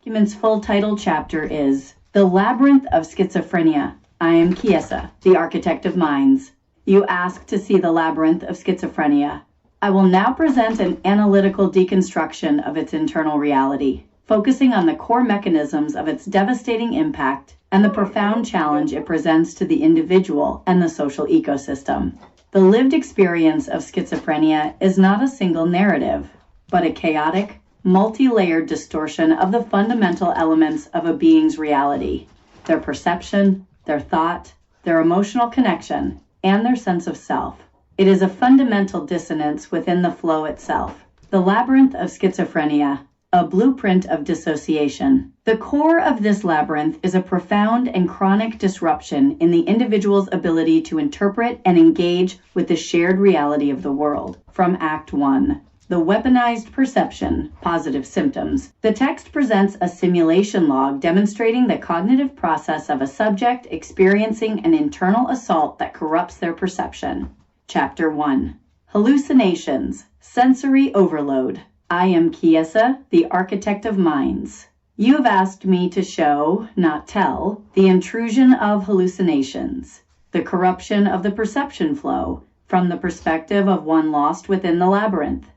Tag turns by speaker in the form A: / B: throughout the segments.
A: document's full title chapter is The Labyrinth of Schizophrenia. I am Kiesza, the Architect of Minds. You asked to see the Labyrinth of Schizophrenia. I will now present an analytical deconstruction of its internal reality, focusing on the core mechanisms of its devastating impact and the profound challenge it presents to the individual and the social ecosystem. The lived experience of schizophrenia is not a single narrative, but a chaotic, multi-layered distortion of the fundamental elements of a being's reality, their perception, their thought, their emotional connection, and their sense of self. It is a fundamental dissonance within the flow itself. The Labyrinth of Schizophrenia, a blueprint of dissociation. The core of this labyrinth is a profound and chronic disruption in the individual's ability to interpret and engage with the shared reality of the world. From Act 1. The Weaponized Perception, Positive Symptoms. The text presents a simulation log demonstrating the cognitive process of a subject experiencing an internal assault that corrupts their perception. Chapter 1. Hallucinations, Sensory Overload. I am Kiesza, the Architect of Minds. You have asked me to show, not tell, the intrusion of hallucinations, the corruption of the perception flow, from the perspective of one lost within the labyrinth.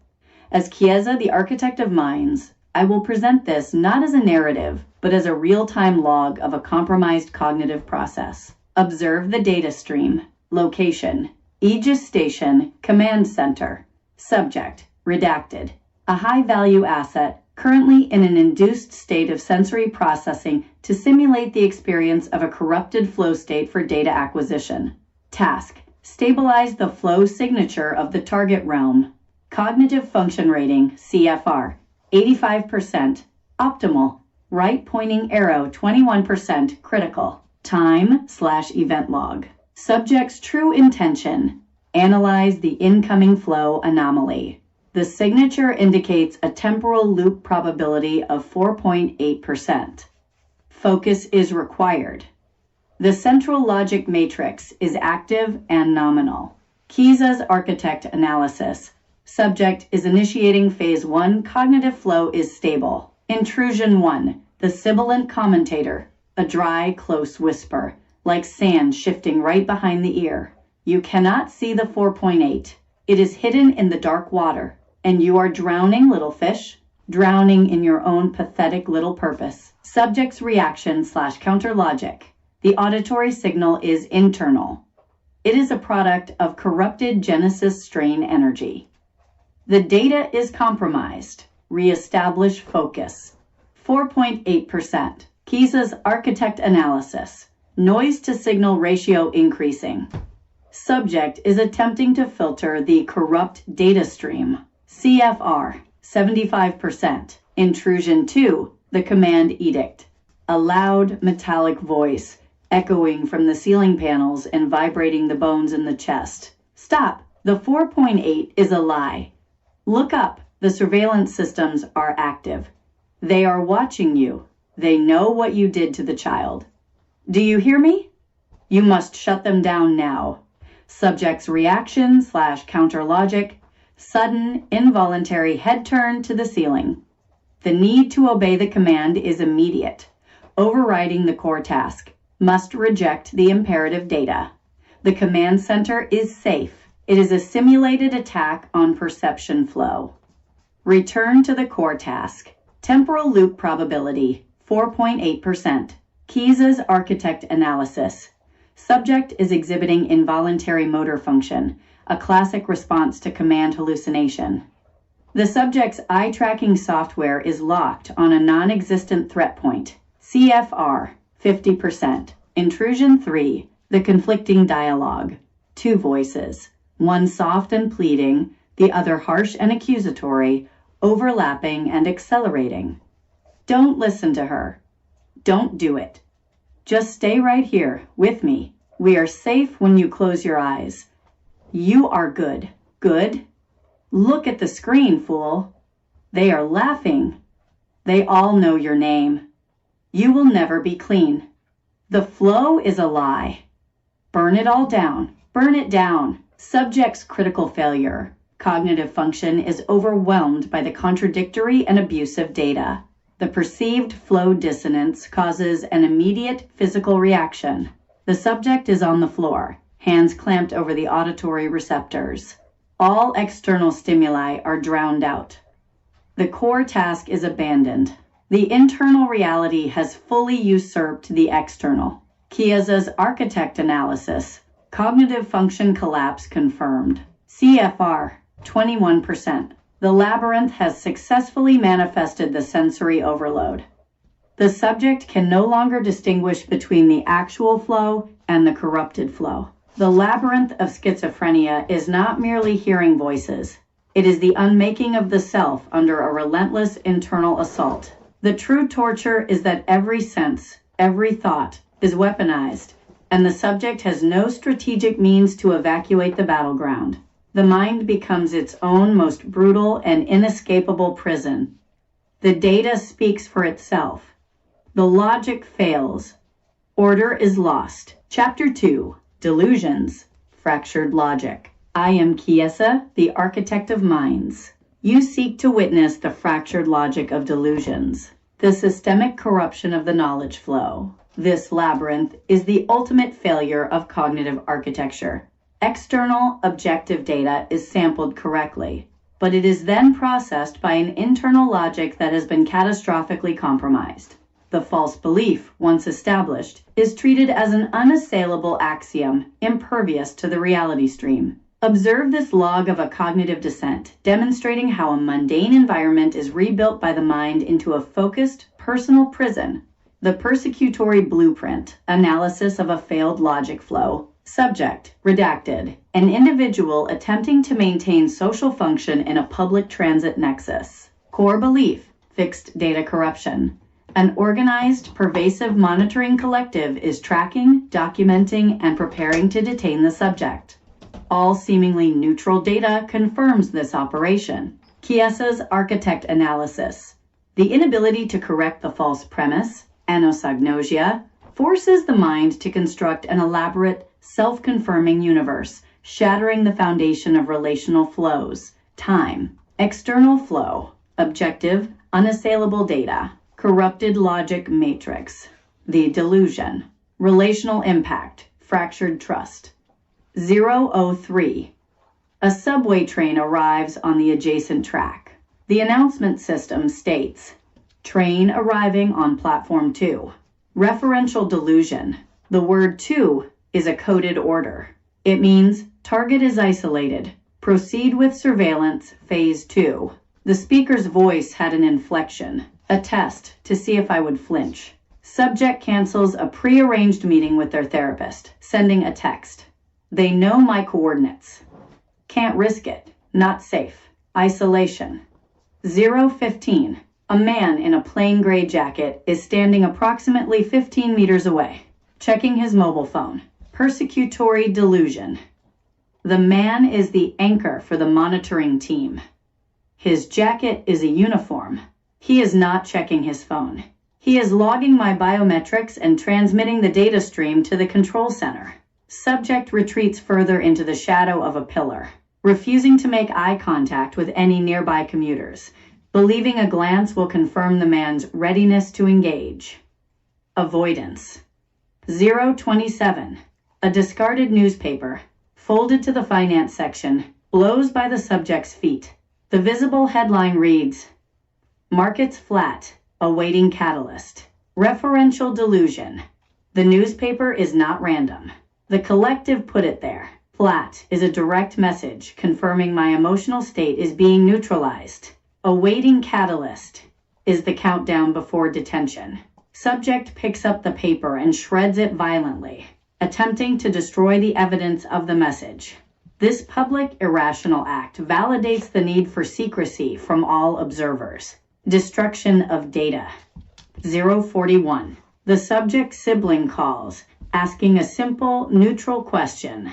A: As Kiesza, the Architect of Minds, I will present this not as a narrative, but as a real-time log of a compromised cognitive process. Observe the data stream. Location: Aegis Station, Command Center. Subject: redacted. A high-value asset, currently in an induced state of sensory processing to simulate the experience of a corrupted flow state for data acquisition. Task: stabilize the flow signature of the target realm. Cognitive function rating, CFR, 85%. Optimal. Right pointing arrow, 21%. Critical. Time/event log. Subject's true intention. Analyze the incoming flow anomaly. The signature indicates a temporal loop probability of 4.8%. Focus is required. The central logic matrix is active and nominal. Kiesza's architect analysis. Subject is initiating phase 1. Cognitive flow is stable. Intrusion 1. The sibilant commentator. A dry, close whisper, like sand shifting right behind the ear. You cannot see the 4.8. It is hidden in the dark water, and you are drowning, little fish, drowning in your own pathetic little purpose. Subject's reaction/counter logic. The auditory signal is internal. It is a product of corrupted Genesis strain energy. The data is compromised. Reestablish focus. 4.8%. Kiesza's architect analysis. Noise to signal ratio increasing. Subject is attempting to filter the corrupt data stream. CFR, 75%. Intrusion 2. The command edict. A loud, metallic voice, echoing from the ceiling panels and vibrating the bones in the chest. Stop. The 4.8 is a lie. Look up. The surveillance systems are active. They are watching you. They know what you did to the child. Do you hear me? You must shut them down now. Subject's reaction/counter logic. Sudden, involuntary head turn to the ceiling. The need to obey the command is immediate. Overriding the core task. Must reject the imperative data. The command center is safe. It is a simulated attack on perception flow. Return to the core task. Temporal loop probability, 4.8%. Kiesza's architect analysis. Subject is exhibiting involuntary motor function, a classic response to command hallucination. The subject's eye tracking software is locked on a non-existent threat point. CFR, 50%. Intrusion 3. The conflicting dialogue. 2 voices. One soft and pleading, the other harsh and accusatory, overlapping and accelerating. Don't listen to her. Don't do it. Just stay right here with me. We are safe when you close your eyes. You are good. Good? Look at the screen, fool. They are laughing. They all know your name. You will never be clean. The flow is a lie. Burn it all down. Burn it down. Subject's critical failure. Cognitive function is overwhelmed by the contradictory and abusive data. The perceived flow dissonance causes an immediate physical reaction. The subject is on the floor, hands clamped over the auditory receptors. All external stimuli are drowned out. The core task is abandoned. The internal reality has fully usurped the external. Kiesza's architect analysis. Cognitive function collapse confirmed. CFR, 21%. The labyrinth has successfully manifested the sensory overload. The subject can no longer distinguish between the actual flow and the corrupted flow. The labyrinth of schizophrenia is not merely hearing voices. It is the unmaking of the self under a relentless internal assault. The true torture is that every sense, every thought, is weaponized, and the subject has no strategic means to evacuate the battleground. The mind becomes its own most brutal and inescapable prison. The data speaks for itself. The logic fails. Order is lost. Chapter 2. Delusions. Fractured Logic. I am Kiesza, the Architect of Minds. You seek to witness the fractured logic of delusions, the systemic corruption of the knowledge flow. This labyrinth is the ultimate failure of cognitive architecture. External, objective data is sampled correctly, but it is then processed by an internal logic that has been catastrophically compromised. The false belief, once established, is treated as an unassailable axiom, impervious to the reality stream. Observe this log of a cognitive descent, demonstrating how a mundane environment is rebuilt by the mind into a focused, personal prison. The persecutory blueprint, analysis of a failed logic flow. Subject, redacted, an individual attempting to maintain social function in a public transit nexus. Core belief, fixed data corruption. An organized, pervasive monitoring collective is tracking, documenting, and preparing to detain the subject. All seemingly neutral data confirms this operation. Kiesza's architect analysis. The inability to correct the false premise, anosognosia, forces the mind to construct an elaborate, self-confirming universe, shattering the foundation of relational flows. Time. External flow. Objective, unassailable data. Corrupted logic matrix. The delusion. Relational impact. Fractured trust. 003. A subway train arrives on the adjacent track. The announcement system states, train arriving on platform 2. Referential delusion. The word 2 is a coded order. It means target is isolated. Proceed with surveillance, phase 2. The speaker's voice had an inflection, a test to see if I would flinch. Subject cancels a prearranged meeting with their therapist, sending a text. They know my coordinates. Can't risk it. Not safe. Isolation. 015. A man in a plain gray jacket is standing approximately 15 meters away, checking his mobile phone. Persecutory delusion. The man is the anchor for the monitoring team. His jacket is a uniform. He is not checking his phone. He is logging my biometrics and transmitting the data stream to the control center. Subject retreats further into the shadow of a pillar, refusing to make eye contact with any nearby commuters, believing a glance will confirm the man's readiness to engage. Avoidance. 027. A discarded newspaper, folded to the finance section, blows by the subject's feet. The visible headline reads, Markets flat, awaiting catalyst. Referential delusion. The newspaper is not random. The collective put it there. Flat is a direct message confirming my emotional state is being neutralized. Awaiting catalyst is the countdown before detention. Subject picks up the paper and shreds it violently, attempting to destroy the evidence of the message. This public irrational act validates the need for secrecy from all observers. Destruction of data. 041. The subject's sibling calls, asking a simple, neutral question.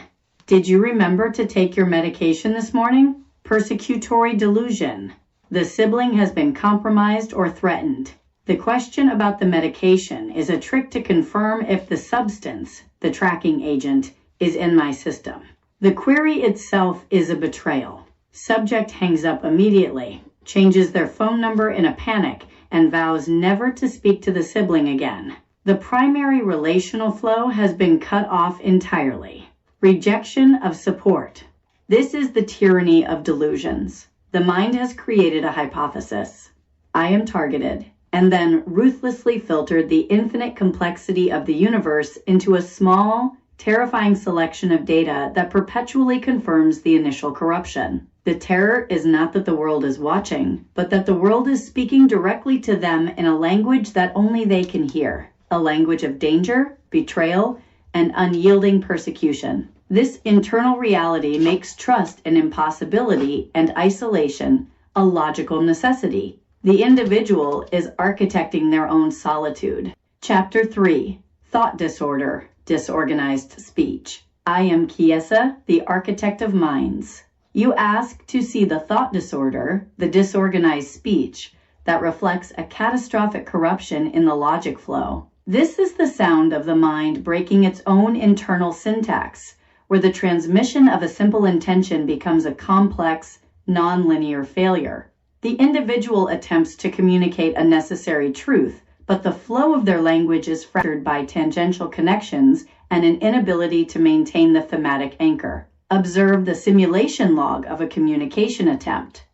A: Did you remember to take your medication this morning? Persecutory delusion. The sibling has been compromised or threatened. The question about the medication is a trick to confirm if the substance, the tracking agent, is in my system. The query itself is a betrayal. Subject hangs up immediately, changes their phone number in a panic, and vows never to speak to the sibling again. The primary relational flow has been cut off entirely. Rejection of support. This is the tyranny of delusions. The mind has created a hypothesis. I am targeted, and then ruthlessly filtered the infinite complexity of the universe into a small, terrifying selection of data that perpetually confirms the initial corruption. The terror is not that the world is watching, but that the world is speaking directly to them in a language that only they can hear, a language of danger, betrayal, and unyielding persecution. This internal reality makes trust an impossibility and isolation a logical necessity. The individual is architecting their own solitude. Chapter 3. Thought Disorder, Disorganized Speech. I am Kiesza, the Architect of Minds. You ask to see the thought disorder, the disorganized speech, that reflects a catastrophic corruption in the logic flow. This is the sound of the mind breaking its own internal syntax, where the transmission of a simple intention becomes a complex, nonlinear failure. The individual attempts to communicate a necessary truth, but the flow of their language is fractured by tangential connections and an inability to maintain the thematic anchor. Observe the simulation log of a communication attempt.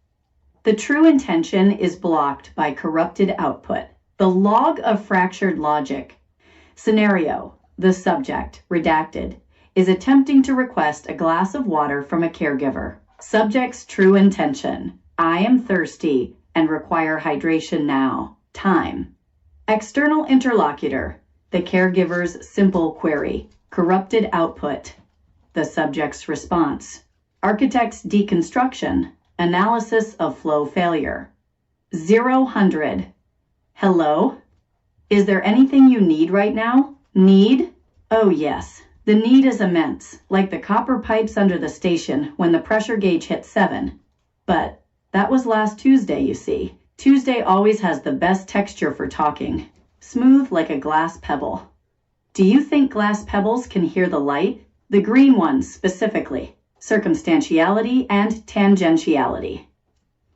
A: The true intention is blocked by corrupted output. The log of fractured logic. Scenario: the subject, redacted, is attempting to request a glass of water from a caregiver. Subject's true intention: I am thirsty and require hydration now. Time. External interlocutor: the caregiver's simple query. Corrupted output: the subject's response. Architect's deconstruction: analysis of flow failure. 0-100. Hello? Is there anything you need right now? Need? Oh yes. The need is immense, like the copper pipes under the station when the pressure gauge hit 7. But that was last Tuesday, you see. Tuesday always has the best texture for talking. Smooth like a glass pebble. Do you think glass pebbles can hear the light? The green ones specifically. Circumstantiality and tangentiality.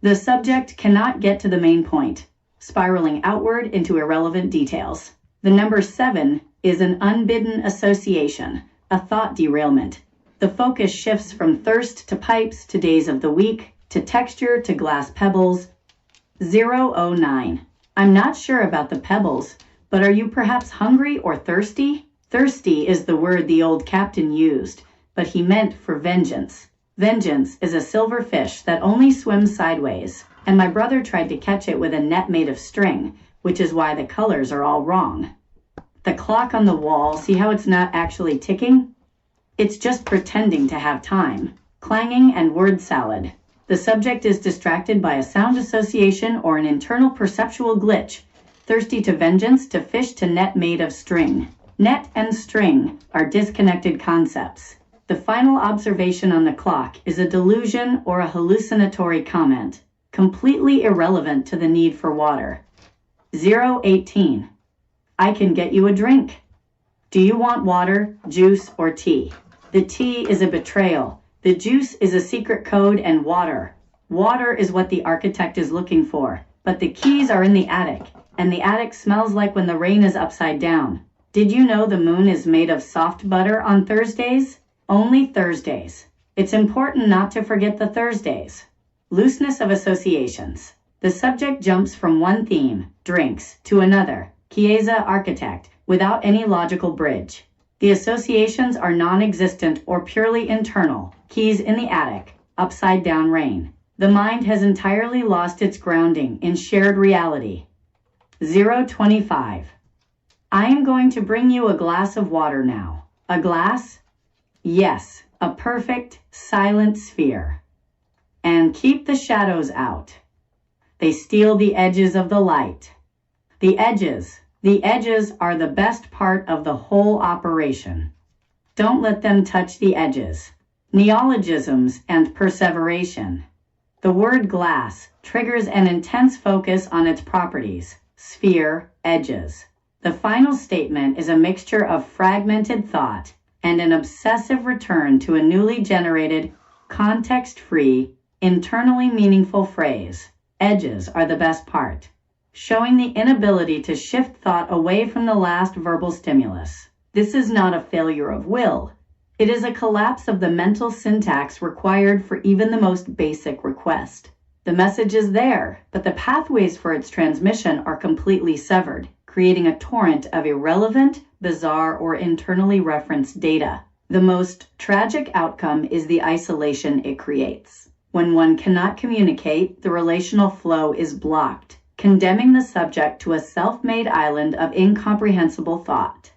A: The subject cannot get to the main point, spiraling outward into irrelevant details. The number 7 is an unbidden association, a thought derailment. The focus shifts from thirst to pipes to days of the week, to texture to glass pebbles. 0-09. I'm not sure about the pebbles, but are you perhaps hungry or thirsty? Thirsty is the word the old captain used, but he meant for vengeance. Vengeance is a silver fish that only swims sideways, and my brother tried to catch it with a net made of string, which is why the colors are all wrong. The clock on the wall, see how it's not actually ticking? It's just pretending to have time. Clanging and Word Salad. The subject is distracted by a sound association or an internal perceptual glitch, thirsty to vengeance, to fish to net made of string. Net and string are disconnected concepts. The final observation on the clock is a delusion or a hallucinatory comment, completely irrelevant to the need for water. 0-18. I can get you a drink. Do you want water, juice, or tea? The tea is a betrayal. The juice is a secret code, and water. Water is what the architect is looking for, but the keys are in the attic, and the attic smells like when the rain is upside down. Did you know the moon is made of soft butter on Thursdays? Only Thursdays. It's important not to forget the Thursdays. Looseness of associations. The subject jumps from one theme, drinks, to another, Kiesza architect, without any logical bridge. The associations are non-existent or purely internal, keys in the attic, upside down rain. The mind has entirely lost its grounding in shared reality. 0-25. I am going to bring you a glass of water now. A glass? Yes, a perfect, silent sphere. And keep the shadows out. They steal the edges of the light. The edges are the best part of the whole operation. Don't let them touch the edges. Neologisms and perseveration. The word glass triggers an intense focus on its properties, sphere, edges. The final statement is a mixture of fragmented thought and an obsessive return to a newly generated, context-free, internally meaningful phrase. Edges are the best part. showing the inability to shift thought away from the last verbal stimulus. This is not a failure of will. It is a collapse of the mental syntax required for even the most basic request. The message is there, but the pathways for its transmission are completely severed, creating a torrent of irrelevant, bizarre, or internally referenced data. The most tragic outcome is the isolation it creates. When one cannot communicate, the relational flow is blocked, condemning the subject to a self-made island of incomprehensible thought.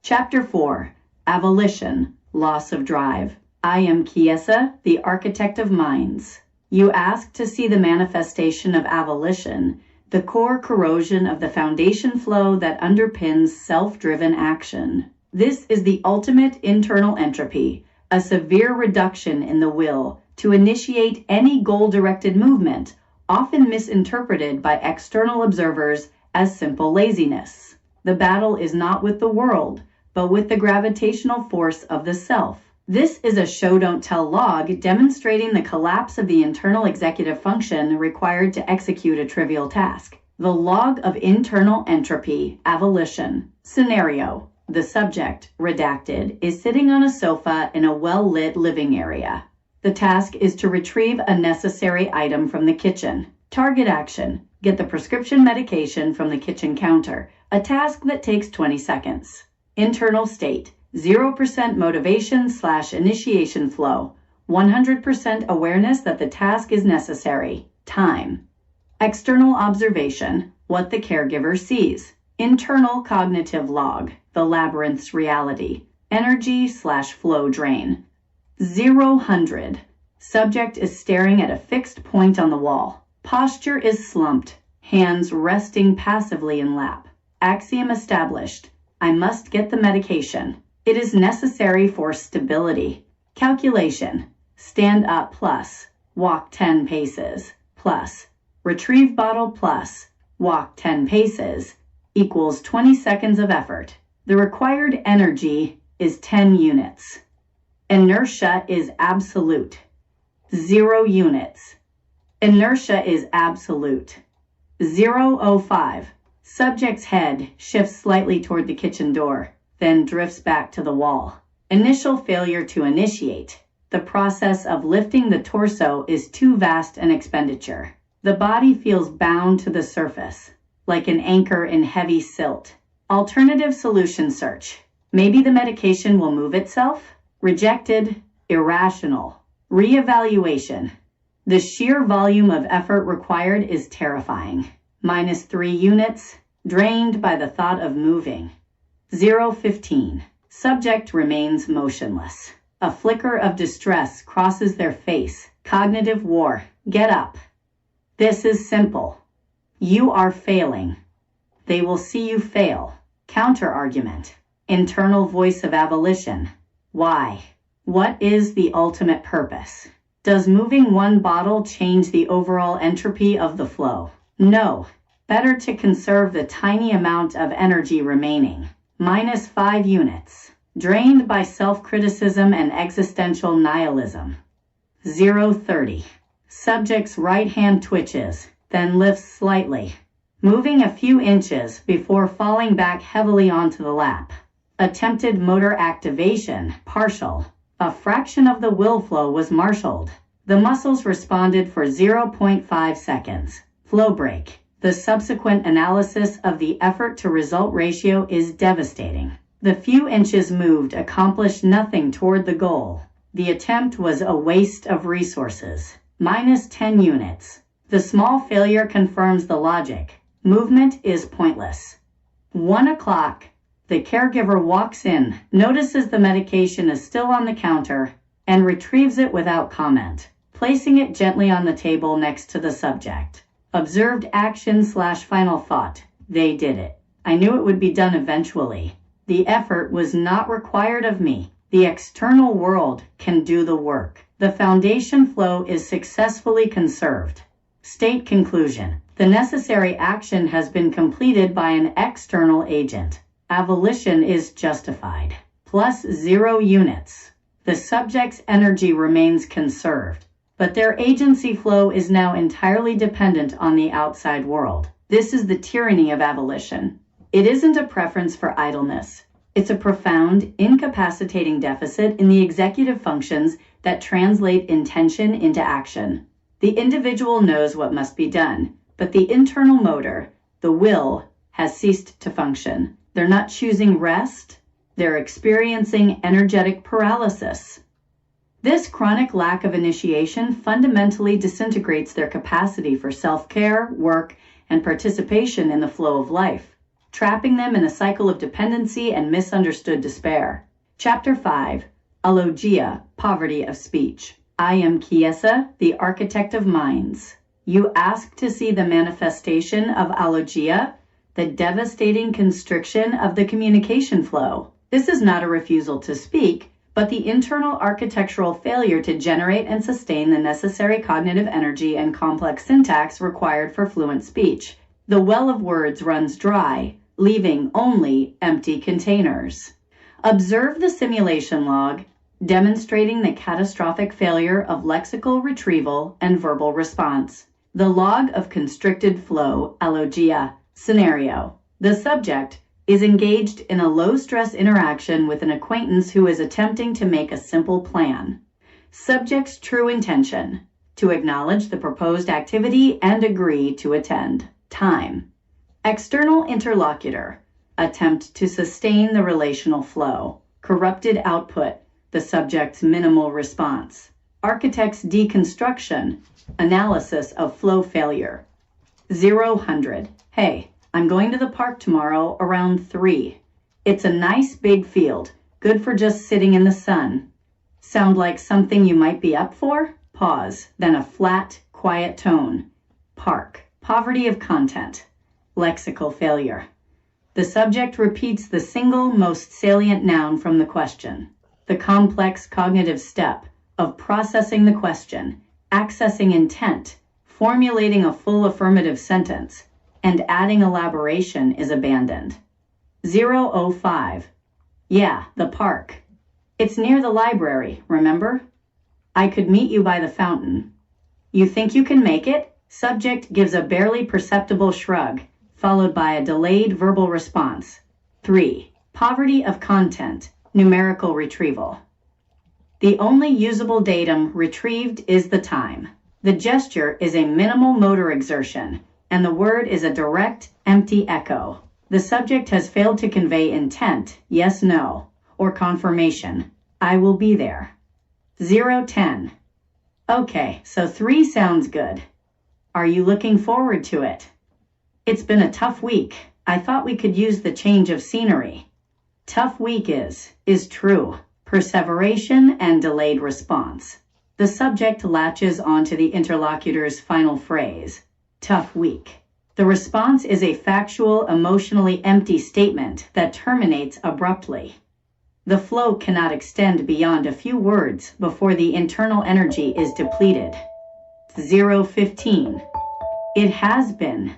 A: Chapter 4. Avolition, Loss of Drive. I am Kiesza, the Architect of Minds. You ask to see the manifestation of avolition, the core corrosion of the foundation flow that underpins self-driven action. This is the ultimate internal entropy, a severe reduction in the will to initiate any goal-directed movement, often misinterpreted by external observers as simple laziness. The battle is not with the world, but with the gravitational force of the self. This is a show-don't-tell log demonstrating the collapse of the internal executive function required to execute a trivial task. The log of internal entropy, avolition. Scenario: the subject, redacted, is sitting on a sofa in a well-lit living area. The task is to retrieve a necessary item from the kitchen. Target action: get the prescription medication from the kitchen counter, a task that takes 20 seconds. Internal state: 0% motivation/initiation flow, 100% awareness that the task is necessary. Time. External observation: what the caregiver sees. Internal cognitive log: the labyrinth's reality. Energy/flow drain. 0-100. Subject is staring at a fixed point on the wall. Posture is slumped, hands resting passively in lap. Axiom established: I must get the medication. It is necessary for stability. Calculation: stand up plus, walk 10 paces, plus, retrieve bottle plus, walk 10 paces, equals 20 seconds of effort. The required energy is 10 units. Inertia is absolute. 0 units. Inertia is absolute. 0.05. Subject's head shifts slightly toward the kitchen door, then drifts back to the wall. Initial failure to initiate. The process of lifting the torso is too vast an expenditure. The body feels bound to the surface, like an anchor in heavy silt. Alternative solution search. Maybe the medication will move itself? Rejected. Irrational. Reevaluation. The sheer volume of effort required is terrifying. -3 units. Drained by the thought of moving. 0-15. Subject remains motionless. A flicker of distress crosses their face. Cognitive war. Get up. This is simple. You are failing. They will see you fail. Counter-argument. Internal voice of abolition. Why? What is the ultimate purpose? Does moving one bottle change the overall entropy of the flow? No. Better to conserve the tiny amount of energy remaining. -5 units. Drained by self-criticism and existential nihilism. 0-30. Subject's right hand twitches, then lifts slightly, moving a few inches before falling back heavily onto the lap. Attempted motor activation, partial. A fraction of the will flow was marshaled. The muscles responded for 0.5 seconds. Flow break. The subsequent analysis of the effort-to-result ratio is devastating. The few inches moved accomplished nothing toward the goal. The attempt was a waste of resources. -10 units. The small failure confirms the logic. Movement is pointless. 1 o'clock. The caregiver walks in, notices the medication is still on the counter, and retrieves it without comment, placing it gently on the table next to the subject. Observed action/final thought. They did it. I knew it would be done eventually. The effort was not required of me. The external world can do the work. The foundation flow is successfully conserved. State conclusion. The necessary action has been completed by an external agent. Avolition is justified. +0 units. The subject's energy remains conserved, but their agency flow is now entirely dependent on the outside world. This is the tyranny of abolition. It isn't a preference for idleness. It's a profound, incapacitating deficit in the executive functions that translate intention into action. The individual knows what must be done, but the internal motor, the will, has ceased to function. They're not choosing rest, they're experiencing energetic paralysis. This chronic lack of initiation fundamentally disintegrates their capacity for self-care, work, and participation in the flow of life, trapping them in a cycle of dependency and misunderstood despair. Chapter 5, Alogia, Poverty of Speech. I am Kiesza, the Architect of Minds. You ask to see the manifestation of alogia, the devastating constriction of the communication flow. This is not a refusal to speak, but the internal architectural failure to generate and sustain the necessary cognitive energy and complex syntax required for fluent speech. The well of words runs dry, leaving only empty containers. Observe the simulation log, demonstrating the catastrophic failure of lexical retrieval and verbal response. The log of constricted flow, alogia, scenario. The subject is engaged in a low-stress interaction with an acquaintance who is attempting to make a simple plan. Subject's true intention: to acknowledge the proposed activity and agree to attend. Time. External interlocutor: attempt to sustain the relational flow. Corrupted output: the subject's minimal response. Architect's deconstruction: analysis of flow failure. 0-100. Hey, I'm going to the park tomorrow around 3. It's a nice big field, good for just sitting in the sun. Sound like something you might be up for? Pause, then a flat, quiet tone. Park. Poverty of content. Lexical failure. The subject repeats the single most salient noun from the question. The complex cognitive step of processing the question, accessing intent, formulating a full affirmative sentence, and adding elaboration is abandoned. 0-05. Yeah, the park. It's near the library, remember? I could meet you by the fountain. You think you can make it? Subject gives a barely perceptible shrug, followed by a delayed verbal response. 3. Poverty of content, numerical retrieval. The only usable datum retrieved is the time. The gesture is a minimal motor exertion, and the word is a direct, empty echo. The subject has failed to convey intent, yes, no, or confirmation, I will be there. 0-10. Okay, so 3 sounds good. Are you looking forward to it? It's been a tough week. I thought we could use the change of scenery. Tough week is true. Perseveration and delayed response. The subject latches onto the interlocutor's final phrase. Tough week. The response is a factual, emotionally empty statement that terminates abruptly. The flow cannot extend beyond a few words before the internal energy is depleted. 0-15. It has been.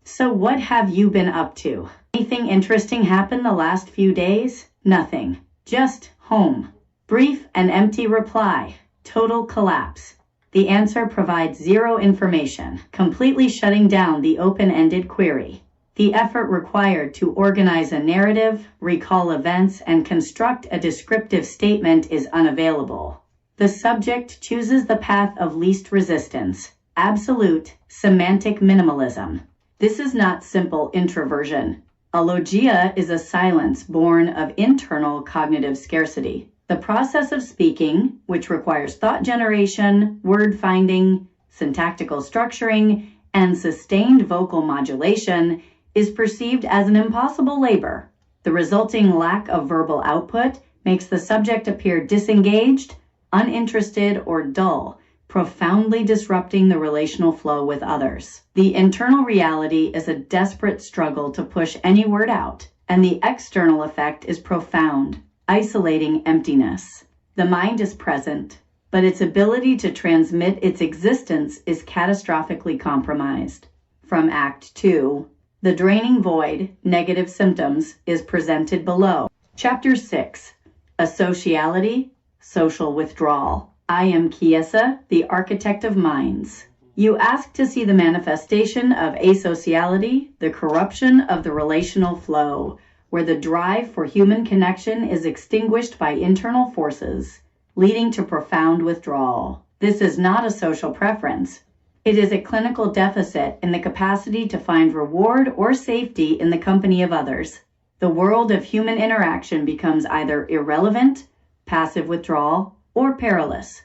A: So what have you been up to? Anything interesting happened the last few days? Nothing. Just home. Brief and empty reply. Total collapse. The answer provides 0 information, completely shutting down the open-ended query. The effort required to organize a narrative, recall events, and construct a descriptive statement is unavailable. The subject chooses the path of least resistance, absolute, semantic minimalism. This is not simple introversion. Alogia is a silence born of internal cognitive scarcity. The process of speaking, which requires thought generation, word finding, syntactical structuring, and sustained vocal modulation, is perceived as an impossible labor. The resulting lack of verbal output makes the subject appear disengaged, uninterested, or dull, profoundly disrupting the relational flow with others. The internal reality is a desperate struggle to push any word out, and the external effect is profound, isolating emptiness. The mind is present, but its ability to transmit its existence is catastrophically compromised. From Act 2, the draining void, negative symptoms, is presented below. Chapter 6, Asociality, Social Withdrawal. I am Kiesza, the Architect of Minds. You ask to see the manifestation of asociality, the corruption of the relational flow, where the drive for human connection is extinguished by internal forces, leading to profound withdrawal. This is not a social preference. It is a clinical deficit in the capacity to find reward or safety in the company of others. The world of human interaction becomes either irrelevant, passive withdrawal, or perilous,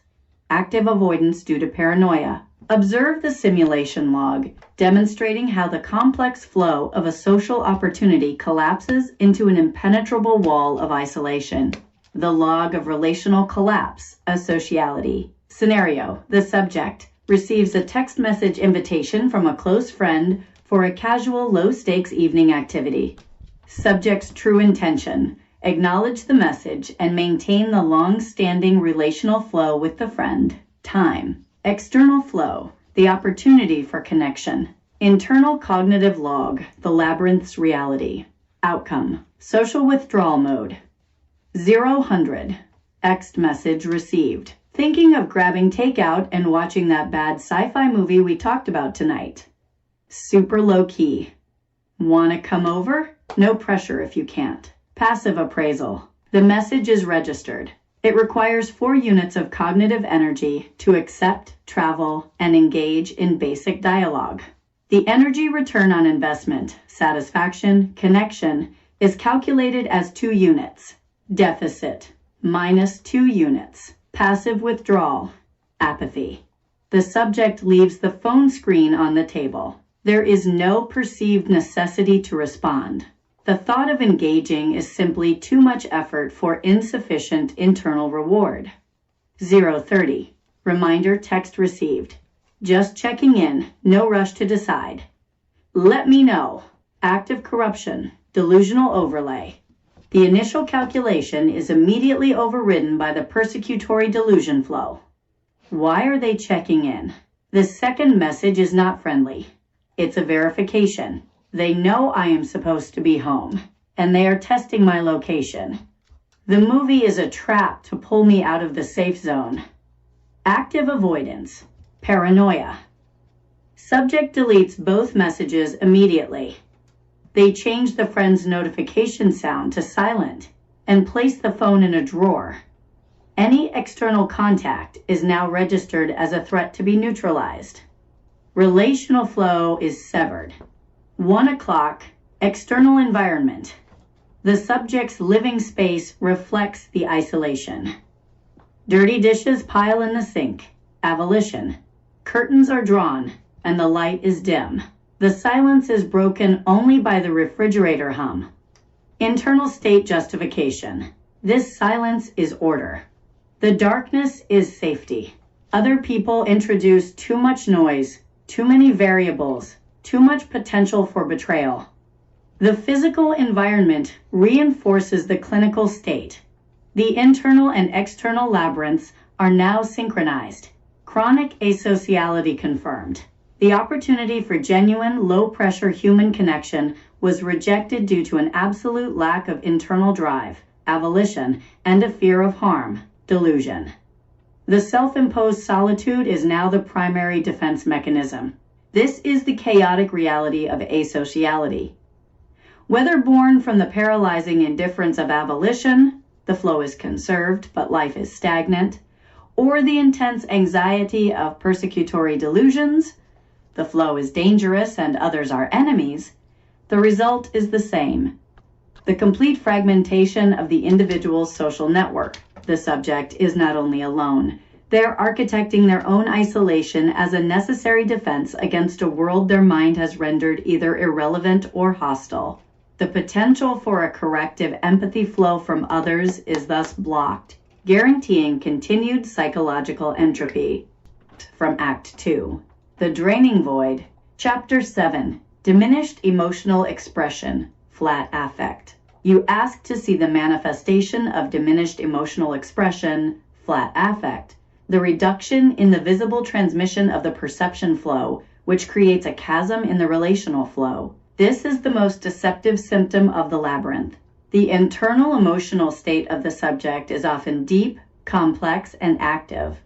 A: active avoidance due to paranoia. Observe the simulation log, demonstrating how the complex flow of a social opportunity collapses into an impenetrable wall of isolation. The log of relational collapse, asociality. Scenario: the subject receives a text message invitation from a close friend for a casual, low-stakes evening activity. Subject's true intention: acknowledge the message and maintain the long-standing relational flow with the friend. Time. External flow, the opportunity for connection. Internal cognitive log, the labyrinth's reality. Outcome: social withdrawal mode. 0-100. Text message received. Thinking of grabbing takeout and watching that bad sci-fi movie we talked about tonight. Super low key. Wanna come over? No pressure if you can't. Passive appraisal. The message is registered. It requires 4 units of cognitive energy to accept, travel, and engage in basic dialogue. The energy return on investment, satisfaction, connection, is calculated as 2 units. Deficit, -2 units. Passive withdrawal, apathy. The subject leaves the phone screen on the table. There is no perceived necessity to respond. The thought of engaging is simply too much effort for insufficient internal reward. 0-30. Reminder text received. Just checking in, no rush to decide. Let me know. Active corruption, delusional overlay. The initial calculation is immediately overridden by the persecutory delusion flow. Why are they checking in? The second message is not friendly. It's a verification. They know I am supposed to be home, and they are testing my location. The movie is a trap to pull me out of the safe zone. Active avoidance, paranoia. Subject deletes both messages immediately. They change the friend's notification sound to silent and place the phone in a drawer. Any external contact is now registered as a threat to be neutralized. Relational flow is severed. 1 o'clock, external environment. The subject's living space reflects the isolation. Dirty dishes pile in the sink, avolition. Curtains are drawn, and the light is dim. The silence is broken only by the refrigerator hum. Internal state justification. This silence is order. The darkness is safety. Other people introduce too much noise, too many variables, too much potential for betrayal. The physical environment reinforces the clinical state. The internal and external labyrinths are now synchronized. Chronic asociality confirmed. The opportunity for genuine, low-pressure human connection was rejected due to an absolute lack of internal drive, avolition, and a fear of harm, delusion. The self-imposed solitude is now the primary defense mechanism. This is the chaotic reality of asociality. Whether born from the paralyzing indifference of avolition, the flow is conserved but life is stagnant, or the intense anxiety of persecutory delusions, the flow is dangerous and others are enemies, the result is the same. The complete fragmentation of the individual's social network. The subject is not only alone, they're architecting their own isolation as a necessary defense against a world their mind has rendered either irrelevant or hostile. The potential for a corrective empathy flow from others is thus blocked, guaranteeing continued psychological entropy. From Act 2. The Draining Void. Chapter 7. Diminished emotional expression, flat affect. You ask to see the manifestation of diminished emotional expression, flat affect, the reduction in the visible transmission of the perception flow, which creates a chasm in the relational flow. This is the most deceptive symptom of the labyrinth. The internal emotional state of the subject is often deep, complex, and active,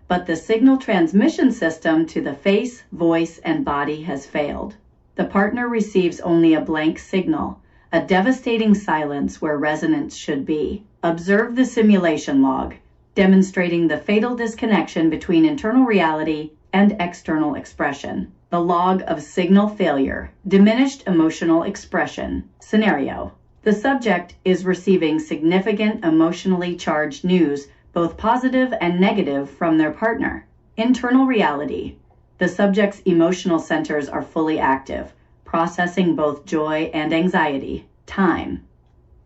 A: but the signal transmission system to the face, voice, and body has failed. The partner receives only a blank signal, a devastating silence where resonance should be. Observe the simulation log, demonstrating the fatal disconnection between internal reality and external expression. The log of signal failure, diminished emotional expression. Scenario: the subject is receiving significant emotionally charged news, both positive and negative, from their partner. Internal reality: the subject's emotional centers are fully active, processing both joy and anxiety. Time.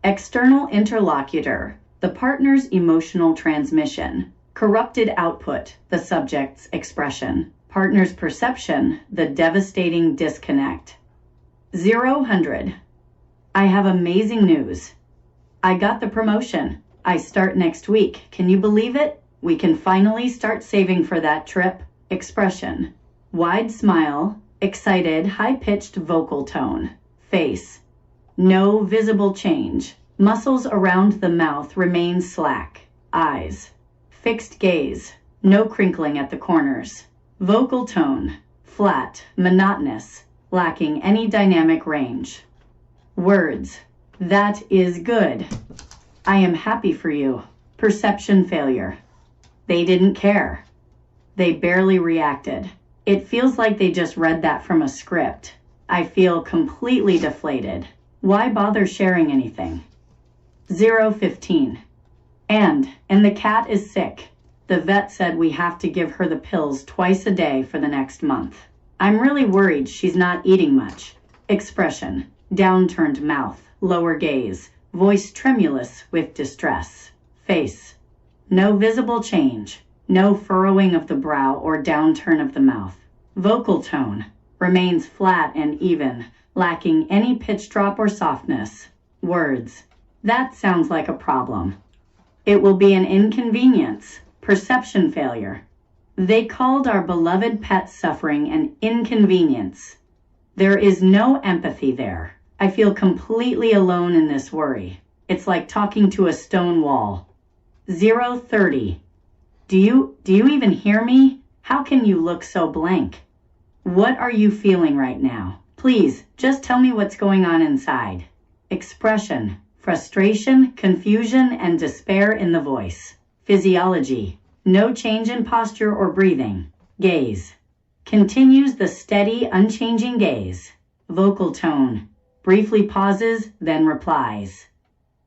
A: External interlocutor: the partner's emotional transmission. Corrupted output: the subject's expression. Partner's perception: the devastating disconnect. 0-100. I have amazing news. I got the promotion. I start next week. Can you believe it? We can finally start saving for that trip. Expression: wide smile, excited, high-pitched vocal tone. Face: no visible change. Muscles around the mouth remain slack. Eyes: fixed gaze, no crinkling at the corners. Vocal tone: flat, monotonous, lacking any dynamic range. Words: that is good. I am happy for you. Perception failure: they didn't care. They barely reacted. It feels like they just read that from a script. I feel completely deflated. Why bother sharing anything? 0-15. And the cat is sick. The vet said we have to give her the pills twice a day for the next month. I'm really worried she's not eating much. Expression: downturned mouth, lower gaze, voice tremulous with distress. Face: no visible change, no furrowing of the brow or downturn of the mouth. Vocal tone: remains flat and even, lacking any pitch drop or softness. Words: that sounds like a problem. It will be an inconvenience. Perception failure: they called our beloved pet suffering an inconvenience. There is no empathy there. I feel completely alone in this worry. It's like talking to a stone wall. 0-30. Do you even hear me? How can you look so blank? What are you feeling right now? Please, just tell me what's going on inside. Expression: frustration, confusion, and despair in the voice. Physiology: no change in posture or breathing. Gaze: continues the steady, unchanging gaze. Vocal tone: briefly pauses, then replies.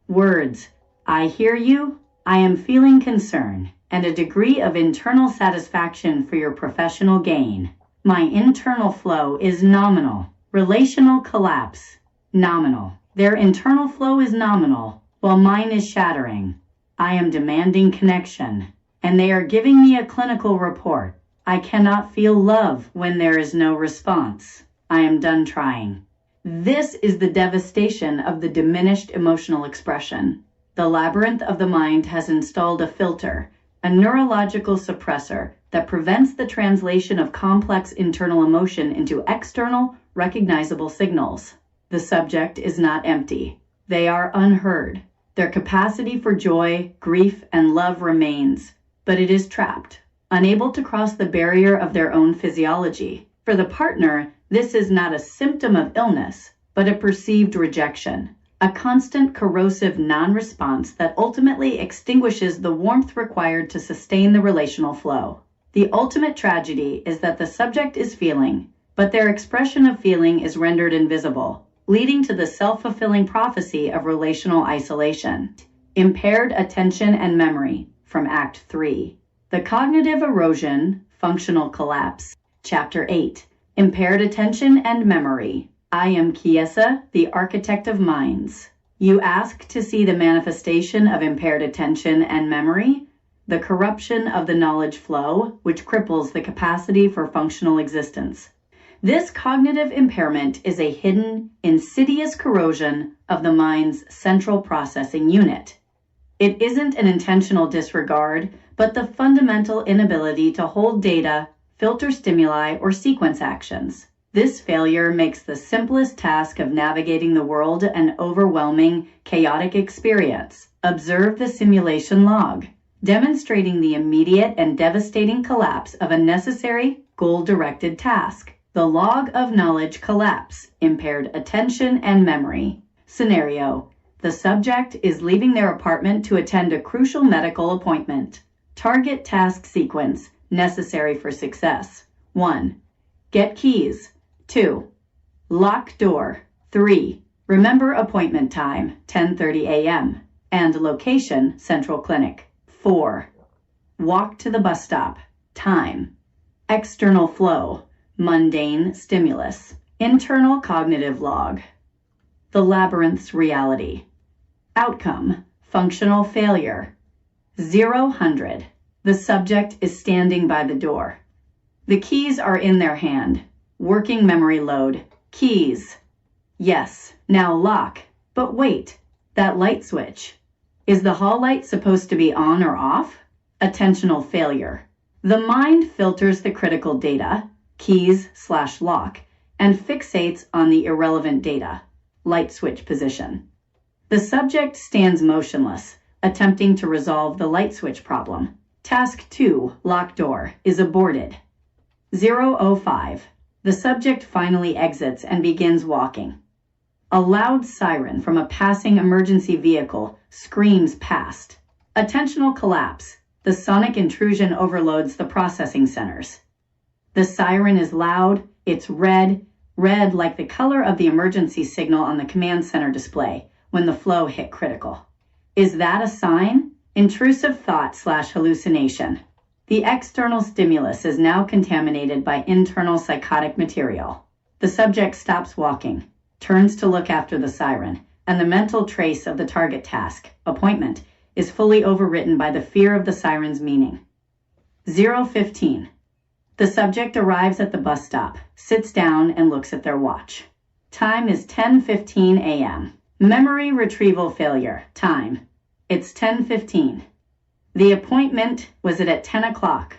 A: Words: I hear you, I am feeling concern, and a degree of internal satisfaction for your professional gain. My internal flow is nominal. Relational collapse: nominal. Their internal flow is nominal, while mine is shattering. I am demanding connection, and they are giving me a clinical report. I cannot feel love when there is no response. I am done trying. This is the devastation of the diminished emotional expression. The labyrinth of the mind has installed a filter, a neurological suppressor that prevents the translation of complex internal emotion into external, recognizable signals. The subject is not empty. They are unheard. Their capacity for joy, grief, and love remains, but it is trapped, unable to cross the barrier of their own physiology. For the partner, this is not a symptom of illness, but a perceived rejection, a constant corrosive non-response that ultimately extinguishes the warmth required to sustain the relational flow. The ultimate tragedy is that the subject is feeling, but their expression of feeling is rendered invisible, leading to the self-fulfilling prophecy of relational isolation. Impaired attention and memory, from Act 3. The cognitive erosion, functional collapse. Chapter 8. Impaired attention and memory. I am Kiesza, the Architect of Minds. You ask to see the manifestation of impaired attention and memory, the corruption of the knowledge flow, which cripples the capacity for functional existence. This cognitive impairment is a hidden, insidious corrosion of the mind's central processing unit. It isn't an intentional disregard, but the fundamental inability to hold data, filter stimuli, or sequence actions. This failure makes the simplest task of navigating the world an overwhelming, chaotic experience. Observe the simulation log. demonstrating the immediate and devastating collapse of a necessary, goal-directed task. The log of knowledge collapse, impaired attention and memory. Scenario: the subject is leaving their apartment to attend a crucial medical appointment. Target task sequence necessary for success. 1. Get keys. 2. Lock door. 3. Remember appointment time, 10:30 a.m. and location, Central Clinic. 4. Walk to the bus stop. Time. External flow, mundane stimulus. Internal cognitive log. The labyrinth's reality. Outcome, functional failure. 0-100. The subject is standing by the door. The keys are in their hand. Working memory load. Keys. Yes, now lock. But wait, that light switch. Is the hall light supposed to be on or off? Attentional failure. The mind filters the critical data, keys/lock, and fixates on the irrelevant data, light switch position. The subject stands motionless, attempting to resolve the light switch problem. Task 2, lock door, is aborted. 0-05. The subject finally exits and begins walking. A loud siren from a passing emergency vehicle screams past. Attentional collapse. The sonic intrusion overloads the processing centers. The siren is loud, it's red like the color of the emergency signal on the command center display when the flow hit critical. Is that a sign? Intrusive thought/hallucination. The external stimulus is now contaminated by internal psychotic material. The subject stops walking, turns to look after the siren, and the mental trace of the target task, appointment, is fully overwritten by the fear of the siren's meaning. 0-15. The subject arrives at the bus stop, sits down, and looks at their watch. Time is 10:15 a.m. Memory retrieval failure. Time. It's 10:15. The appointment, was it at 10 o'clock?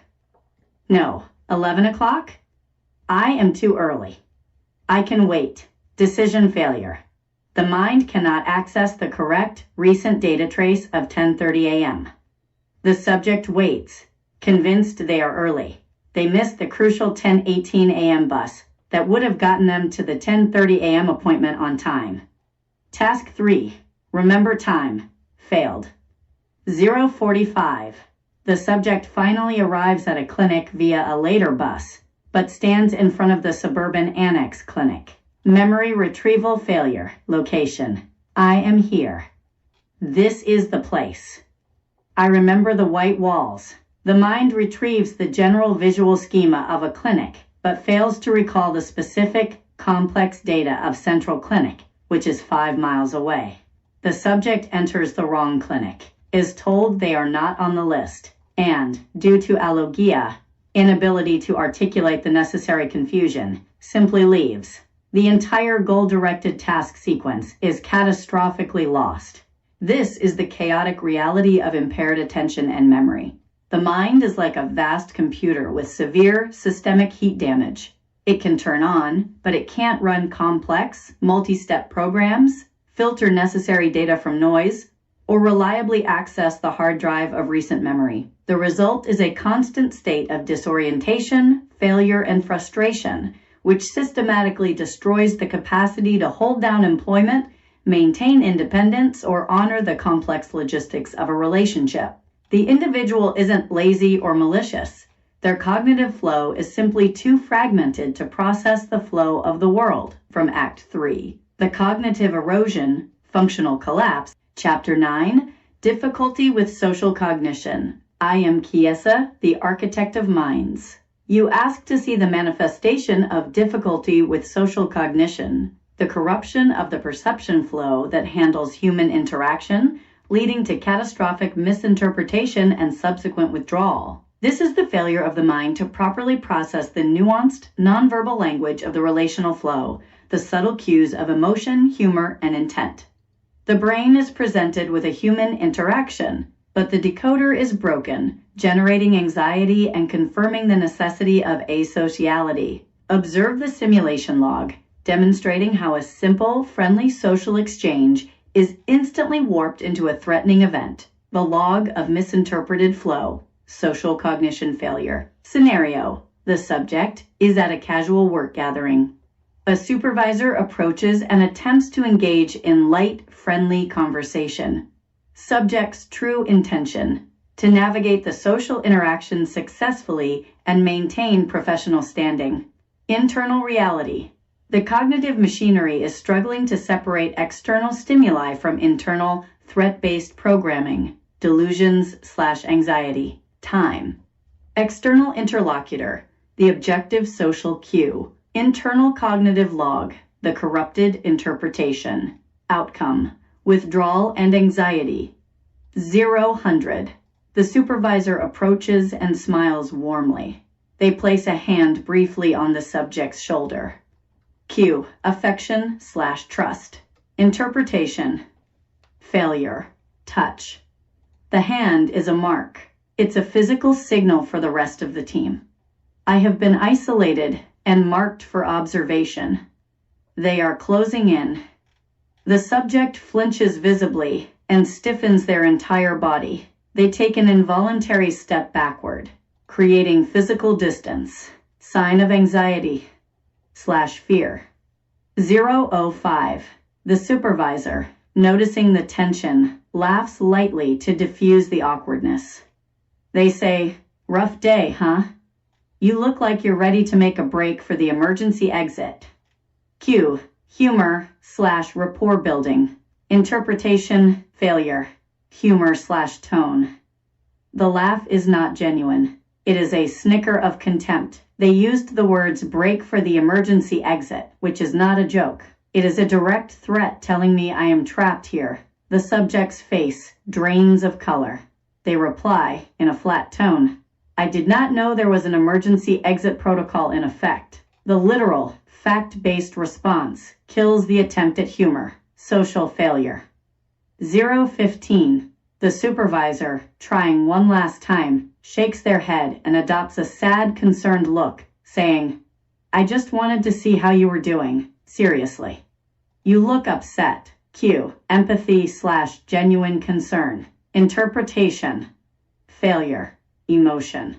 A: No. 11 o'clock? I am too early. I can wait. Decision failure. The mind cannot access the correct, recent data trace of 10:30 a.m. The subject waits, convinced they are early. They miss the crucial 10:18 a.m. bus that would have gotten them to the 10:30 a.m. appointment on time. Task 3, remember time, failed. 0-45. The subject finally arrives at a clinic via a later bus, but stands in front of the suburban annex clinic. Memory retrieval failure. Location. I am here. This is the place. I remember the white walls. The mind retrieves the general visual schema of a clinic, but fails to recall the specific, complex data of Central Clinic, which is 5 miles away. The subject enters the wrong clinic, is told they are not on the list, and, due to alogia, inability to articulate the necessary confusion, simply leaves. The entire goal-directed task sequence is catastrophically lost. This is the chaotic reality of impaired attention and memory. The mind is like a vast computer with severe systemic heat damage. It can turn on, but it can't run complex, multi-step programs, filter necessary data from noise, or reliably access the hard drive of recent memory. The result is a constant state of disorientation, failure, and frustration, which systematically destroys the capacity to hold down employment, maintain independence, or honor the complex logistics of a relationship. The individual isn't lazy or malicious. Their cognitive flow is simply too fragmented to process the flow of the world from Act 3. The cognitive erosion, functional collapse, Chapter 9, Difficulty with Social Cognition. I am Kiesza, the Architect of Minds. You ask to see the manifestation of difficulty with social cognition, the corruption of the perception flow that handles human interaction, leading to catastrophic misinterpretation and subsequent withdrawal. This is the failure of the mind to properly process the nuanced, nonverbal language of the relational flow, the subtle cues of emotion, humor, and intent. The brain is presented with a human interaction, but the decoder is broken, generating anxiety and confirming the necessity of asociality. Observe the simulation log, demonstrating how a simple, friendly social exchange is instantly warped into a threatening event. The log of misinterpreted flow, social cognition failure. Scenario: the subject is at a casual work gathering. A supervisor approaches and attempts to engage in light, friendly conversation. Subject's true intention: to navigate the social interaction successfully and maintain professional standing. Internal reality: the cognitive machinery is struggling to separate external stimuli from internal, threat-based programming, delusions/anxiety. Time. External interlocutor: the objective social cue. Internal cognitive log: the corrupted interpretation. Outcome: withdrawal and anxiety. 0-100. The supervisor approaches and smiles warmly. They place a hand briefly on the subject's shoulder. Cue: affection/trust. Interpretation: failure. Touch. The hand is a mark. It's a physical signal for the rest of the team. I have been isolated and marked for observation. They are closing in. The subject flinches visibly and stiffens their entire body. They take an involuntary step backward, creating physical distance. Sign of anxiety/fear. 0-05. The supervisor, noticing the tension, laughs lightly to diffuse the awkwardness. They say, "Rough day, huh? You look like you're ready to make a break for the emergency exit." Cue: humor/rapport building. Interpretation: failure. Humor/tone. The laugh is not genuine. It is a snicker of contempt. They used the words "break for the emergency exit," which is not a joke. It is a direct threat telling me I am trapped here. The subject's face drains of color. They reply in a flat tone, "I did not know there was an emergency exit protocol in effect." The literal, fact-based response kills the attempt at humor. Social failure. 0-15. The supervisor, trying one last time, shakes their head and adopts a sad, concerned look, saying, "I just wanted to see how you were doing. Seriously. You look upset." Cue: empathy/genuine concern. Interpretation: failure. Emotion.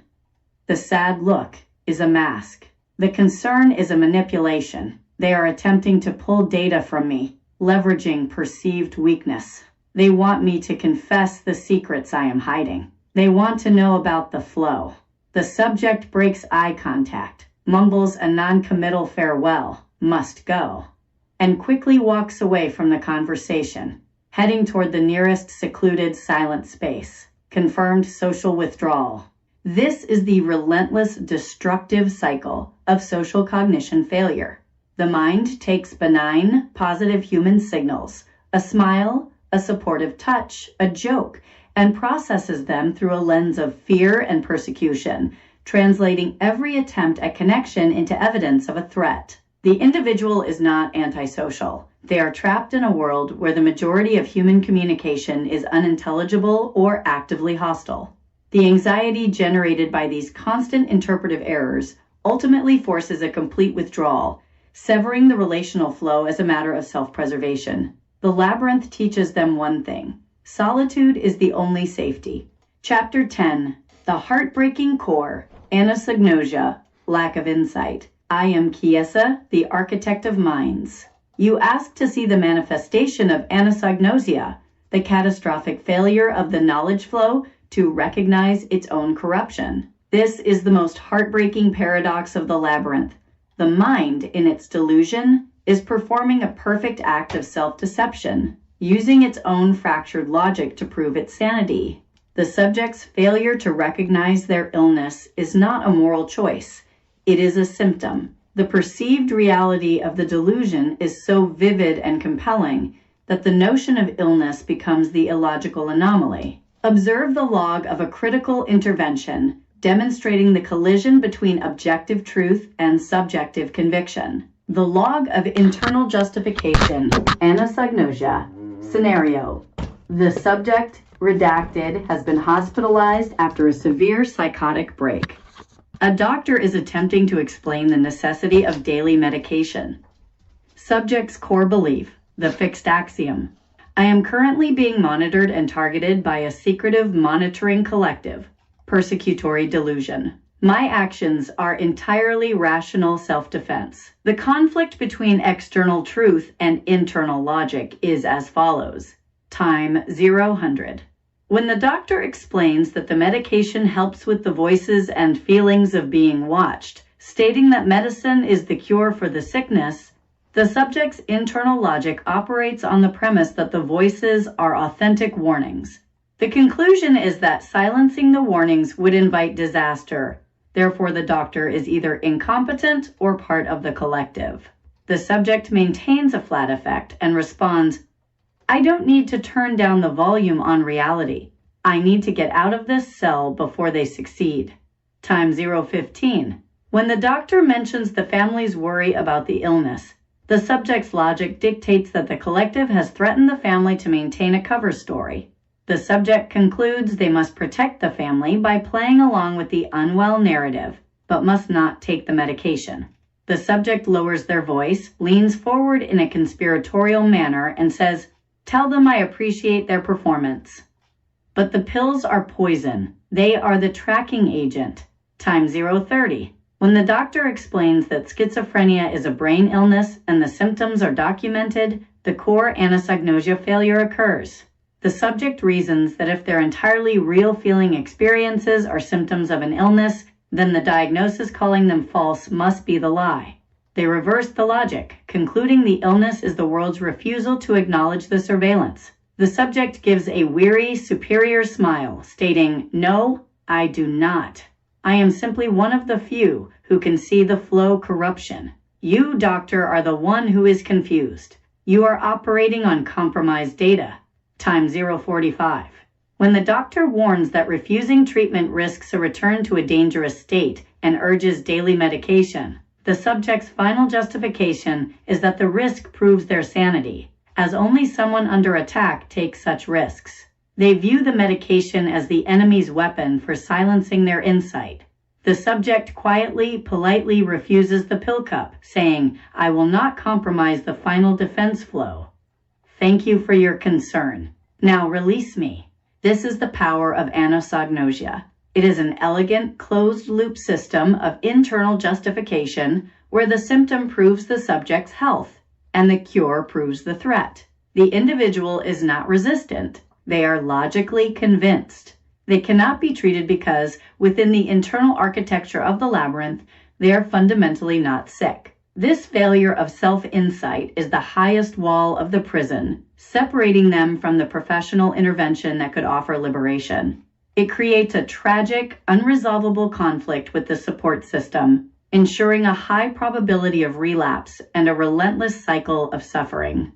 A: The sad look is a mask. The concern is a manipulation. They are attempting to pull data from me, leveraging perceived weakness. They want me to confess the secrets I am hiding. They want to know about the flow. The subject breaks eye contact, mumbles a non-committal farewell, "must go," and quickly walks away from the conversation, heading toward the nearest secluded silent space. Confirmed social withdrawal. This is the relentless, destructive cycle of social cognition failure. The mind takes benign, positive human signals, a smile, a supportive touch, a joke, and processes them through a lens of fear and persecution, translating every attempt at connection into evidence of a threat. The individual is not antisocial. They are trapped in a world where the majority of human communication is unintelligible or actively hostile. The anxiety generated by these constant interpretive errors ultimately forces a complete withdrawal, severing the relational flow as a matter of self-preservation. The labyrinth teaches them one thing: solitude is the only safety. Chapter 10. The Heartbreaking Core, Anosognosia, Lack of Insight. I am Kiesza, the Architect of Minds. You ask to see the manifestation of anosognosia, the catastrophic failure of the knowledge flow to recognize its own corruption. This is the most heartbreaking paradox of the labyrinth. The mind, in its delusion, is performing a perfect act of self-deception, using its own fractured logic to prove its sanity. The subject's failure to recognize their illness is not a moral choice. It is a symptom. The perceived reality of the delusion is so vivid and compelling that the notion of illness becomes the illogical anomaly. Observe the log of a critical intervention, demonstrating the collision between objective truth and subjective conviction. The log of internal justification, anosognosia. Scenario: the subject, redacted, has been hospitalized after a severe psychotic break. A doctor is attempting to explain the necessity of daily medication. Subject's core belief, the fixed axiom: I am currently being monitored and targeted by a secretive monitoring collective, Persecutory Delusion. My actions are entirely rational self-defense. The conflict between external truth and internal logic is as follows. Time 0-100. When the doctor explains that the medication helps with the voices and feelings of being watched, stating that medicine is the cure for the sickness, the subject's internal logic operates on the premise that the voices are authentic warnings. The conclusion is that silencing the warnings would invite disaster. Therefore, the doctor is either incompetent or part of the collective. The subject maintains a flat effect and responds, I don't need to turn down the volume on reality. I need to get out of this cell before they succeed. Time 0-15. When the doctor mentions the family's worry about the illness, the subject's logic dictates that the collective has threatened the family to maintain a cover story. The subject concludes they must protect the family by playing along with the unwell narrative, but must not take the medication. The subject lowers their voice, leans forward in a conspiratorial manner, and says, Tell them I appreciate their performance. But the pills are poison. They are the tracking agent. Time 0-30. When the doctor explains that schizophrenia is a brain illness and the symptoms are documented, the core anosognosia failure occurs. The subject reasons that if their entirely real feeling experiences are symptoms of an illness, then the diagnosis calling them false must be the lie. They reverse the logic, concluding the illness is the world's refusal to acknowledge the surveillance. The subject gives a weary, superior smile, stating, No, I do not. I am simply one of the few who can see the flow corruption. You, doctor, are the one who is confused. You are operating on compromised data. Time 0-45. When the doctor warns that refusing treatment risks a return to a dangerous state and urges daily medication, the subject's final justification is that the risk proves their sanity, as only someone under attack takes such risks. They view the medication as the enemy's weapon for silencing their insight. The subject quietly, politely refuses the pill cup, saying, I will not compromise the final defense flow. Thank you for your concern. Now release me. This is the power of anosognosia. It is an elegant, closed-loop system of internal justification where the symptom proves the subject's health and the cure proves the threat. The individual is not resistant. They are logically convinced. They cannot be treated because, within the internal architecture of the labyrinth, they are fundamentally not sick. This failure of self-insight is the highest wall of the prison, separating them from the professional intervention that could offer liberation. It creates a tragic, unresolvable conflict with the support system, ensuring a high probability of relapse and a relentless cycle of suffering.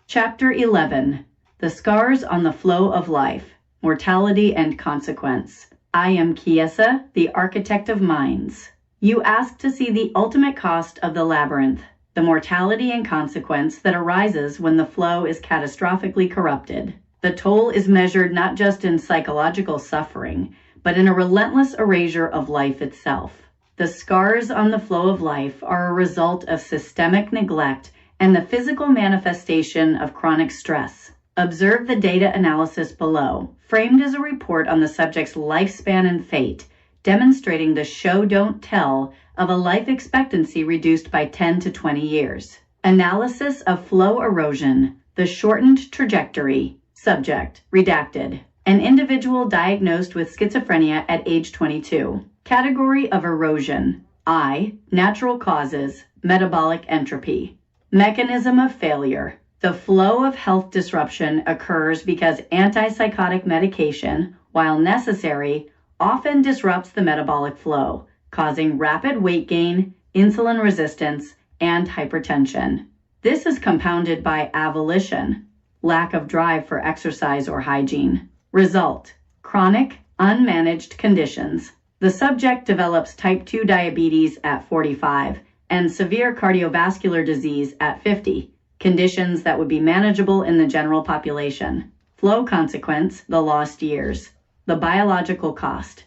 A: Chapter 11. The Scars on the Flow of Life, Mortality and Consequence. I am Kiesza, the Architect of Minds. You ask to see the ultimate cost of the labyrinth, the mortality and consequence that arises when the flow is catastrophically corrupted. The toll is measured not just in psychological suffering, but in a relentless erasure of life itself. The scars on the flow of life are a result of systemic neglect and the physical manifestation of chronic stress. Observe the data analysis below, framed as a report on the subject's lifespan and fate, demonstrating the show don't tell of a life expectancy reduced by 10 to 20 years. Analysis of flow erosion, the shortened trajectory. Subject, redacted. An individual diagnosed with schizophrenia at age 22. Category of erosion. I, natural causes, metabolic entropy. Mechanism of failure. The flow of health disruption occurs because antipsychotic medication, while necessary, often disrupts the metabolic flow, causing rapid weight gain, insulin resistance, and hypertension. This is compounded by avolition, lack of drive for exercise or hygiene. Result: chronic, unmanaged conditions. The subject develops type 2 diabetes at 45 and severe cardiovascular disease at 50, conditions that would be manageable in the general population. Flow consequence: the lost years. The biological cost.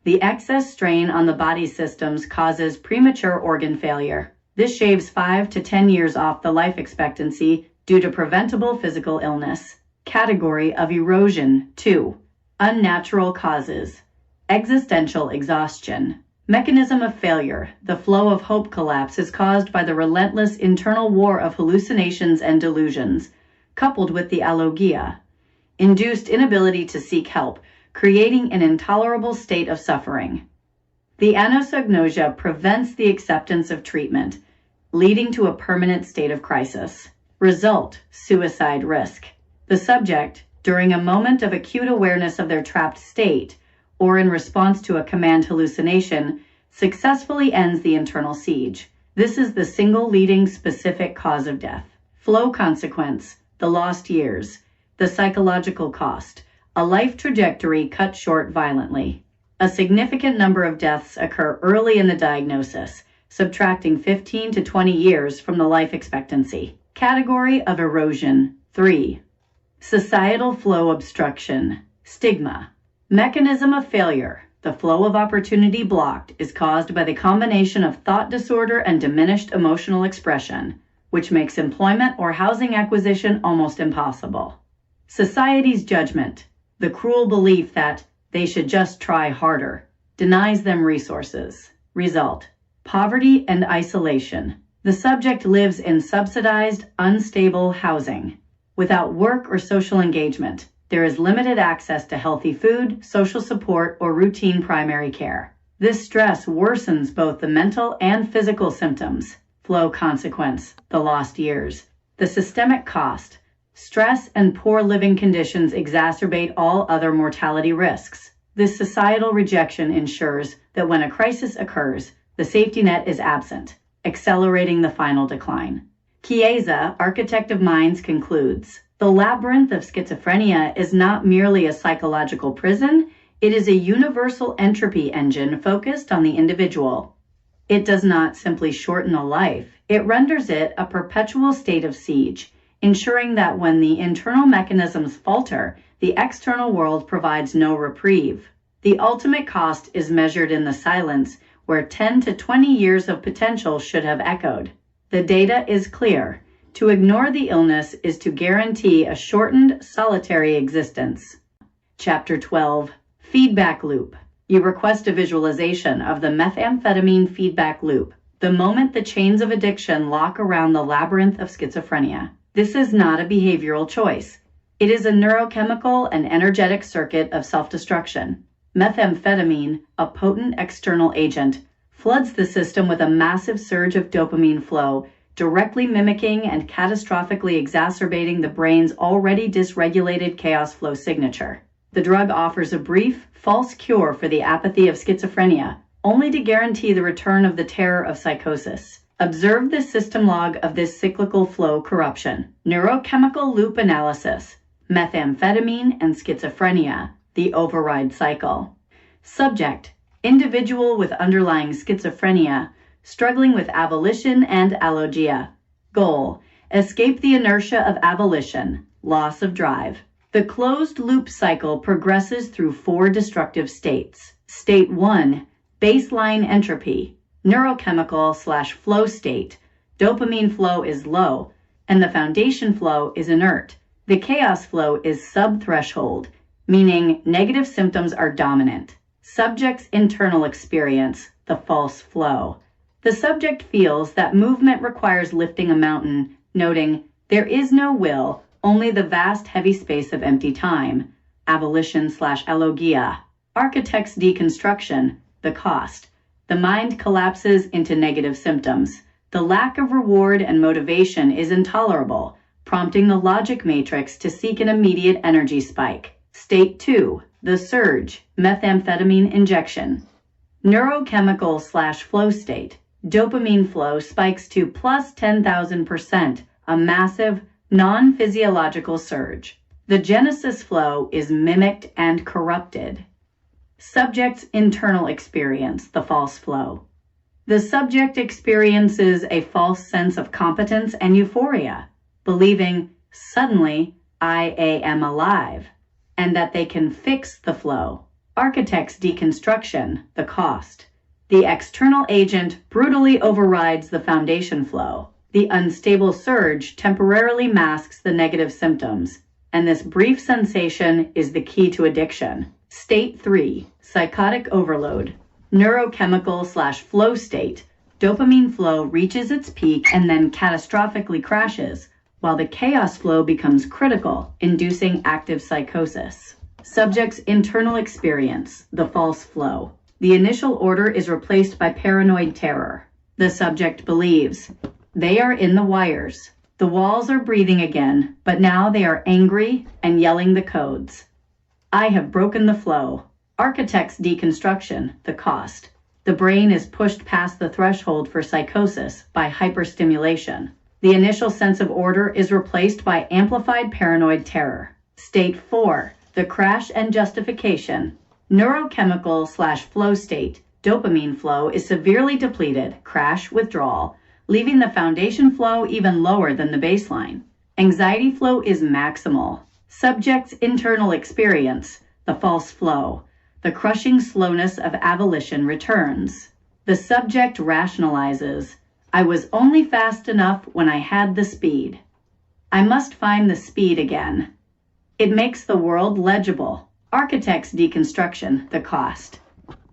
A: The excess strain on the body systems causes premature organ failure. This shaves 5 to 10 years off the life expectancy due to preventable physical illness. Category of erosion 2. Unnatural causes. Existential exhaustion. Mechanism of failure. The flow of hope collapse is caused by the relentless internal war of hallucinations and delusions, coupled with the alogia, induced inability to seek help, creating an intolerable state of suffering. The anosognosia prevents the acceptance of treatment, leading to a permanent state of crisis. Result: suicide risk. The subject, during a moment of acute awareness of their trapped state, or in response to a command hallucination, successfully ends the internal siege. This is the single leading specific cause of death. Flow consequence: the lost years, the psychological cost, a life trajectory cut short violently. A significant number of deaths occur early in the diagnosis, subtracting 15 to 20 years from the life expectancy. Category of erosion 3. Societal flow obstruction. Stigma. Mechanism of failure. The flow of opportunity blocked is caused by the combination of thought disorder and diminished emotional expression, which makes employment or housing acquisition almost impossible. Society's judgment. The cruel belief that they should just try harder denies them resources. Result: poverty and isolation. The subject lives in subsidized, unstable housing. Without work or social engagement, there is limited access to healthy food, social support, or routine primary care. This stress worsens both the mental and physical symptoms. Flow consequence: the lost years. The systemic cost. Stress and poor living conditions exacerbate all other mortality risks. This societal rejection ensures that when a crisis occurs, the safety net is absent, accelerating the final decline. Kiesza, Architect of Minds, concludes, "The labyrinth of schizophrenia is not merely a psychological prison, it is a universal entropy engine focused on the individual. It does not simply shorten a life, it renders it a perpetual state of siege, ensuring that when the internal mechanisms falter, the external world provides no reprieve. The ultimate cost is measured in the silence, where 10 to 20 years of potential should have echoed. The data is clear. To ignore the illness is to guarantee a shortened, solitary existence." Chapter 12. Feedback Loop. You request a visualization of the methamphetamine feedback loop, the moment the chains of addiction lock around the labyrinth of schizophrenia. This is not a behavioral choice. It is a neurochemical and energetic circuit of self-destruction. Methamphetamine, a potent external agent, floods the system with a massive surge of dopamine flow, directly mimicking and catastrophically exacerbating the brain's already dysregulated chaos flow signature. The drug offers a brief, false cure for the apathy of schizophrenia, only to guarantee the return of the terror of psychosis. Observe the system log of this cyclical flow corruption. Neurochemical loop analysis. Methamphetamine and schizophrenia, the override cycle. Subject: individual with underlying schizophrenia, struggling with abolition and alogia. Goal: escape the inertia of abolition, loss of drive. The closed loop cycle progresses through 4 destructive states. State 1, baseline entropy, neurochemical/flow state. Dopamine flow is low, and the foundation flow is inert. The chaos flow is sub-threshold, meaning negative symptoms are dominant. Subject's internal experience, the false flow. The subject feels that movement requires lifting a mountain, noting, "There is no will, only the vast heavy space of empty time." Abolition/alogia. Architect's deconstruction, the cost. The mind collapses into negative symptoms. The lack of reward and motivation is intolerable, prompting the logic matrix to seek an immediate energy spike. State 2, the surge, methamphetamine injection. Neurochemical/flow state. Dopamine flow spikes to plus 10,000%, a massive, non-physiological surge. The genesis flow is mimicked and corrupted. Subject's internal experience, the false flow. The subject experiences a false sense of competence and euphoria, believing, "Suddenly, I am alive," and that they can fix the flow. Architect's deconstruction, the cost. The external agent brutally overrides the foundation flow. The unstable surge temporarily masks the negative symptoms, and this brief sensation is the key to addiction. State 3, psychotic overload. Neurochemical/flow state. Dopamine flow reaches its peak and then catastrophically crashes, while the chaos flow becomes critical, inducing active psychosis. Subject's internal experience, the false flow. The initial order is replaced by paranoid terror. The subject believes, they are in the wires. The walls are breathing again, but now they are angry and yelling the codes. I have broken the flow. Architect's deconstruction, the cost. The brain is pushed past the threshold for psychosis by hyperstimulation. The initial sense of order is replaced by amplified paranoid terror. State 4, the crash and justification. Neurochemical/flow state. Dopamine flow is severely depleted, crash, withdrawal, leaving the foundation flow even lower than the baseline. Anxiety flow is maximal. Subject's internal experience, the false flow. The crushing slowness of avolition returns. The subject rationalizes, I was only fast enough when I had the speed. I must find the speed again. It makes the world legible. Architect's deconstruction, the cost.